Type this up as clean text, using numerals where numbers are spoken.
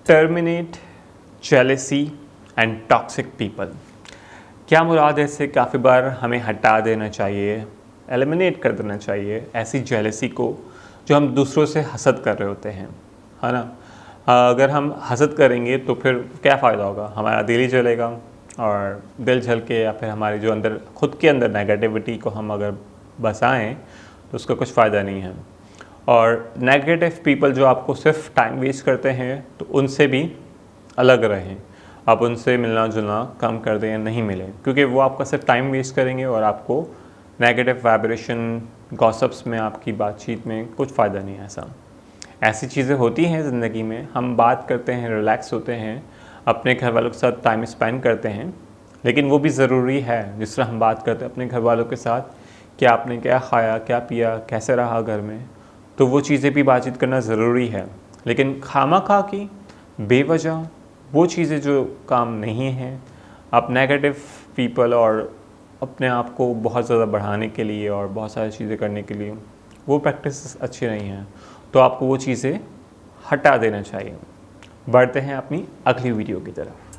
Terminate jealousy and toxic people. क्या मुराद है इससे? काफ़ी बार हमें हटा देना चाहिए, एलिमिनेट कर देना चाहिए ऐसी जेलेसी को जो हम दूसरों से हसद कर रहे होते हैं, है ना। अगर हम हसद करेंगे तो फिर क्या फ़ायदा होगा? हमारा दिल ही जलेगा, और दिल जल के या फिर हमारे जो अंदर खुद के अंदर नेगेटिविटी को हम अगर बसाएं तो उसका कुछ फ़ायदा नहीं है। और नेगेटिव पीपल जो आपको सिर्फ टाइम वेस्ट करते हैं तो उनसे भी अलग रहें। आप उनसे मिलना जुलना कम कर दें या नहीं मिलें, क्योंकि वो आपका सिर्फ टाइम वेस्ट करेंगे और आपको नेगेटिव वाइब्रेशन गॉसिप्स में, आपकी बातचीत में कुछ फ़ायदा नहीं है। ऐसी चीज़ें होती हैं ज़िंदगी में, हम बात करते हैं, रिलैक्स होते हैं, अपने घर वालों के साथ टाइम स्पेंड करते हैं, लेकिन वो भी ज़रूरी है। जिस तरह हम बात करते हैं अपने घर वालों के साथ कि आपने क्या खाया, क्या पिया, कैसे रहा घर में, तो वो चीज़ें भी बातचीत करना ज़रूरी है। लेकिन खामखा की बेवजह वो चीज़ें जो काम नहीं हैं, आप नेगेटिव पीपल और अपने आप को बहुत ज़्यादा बढ़ाने के लिए और बहुत सारी चीज़ें करने के लिए, वो प्रैक्टिस अच्छी नहीं हैं, तो आपको वो चीज़ें हटा देना चाहिए। बढ़ते हैं अपनी अगली वीडियो की तरफ।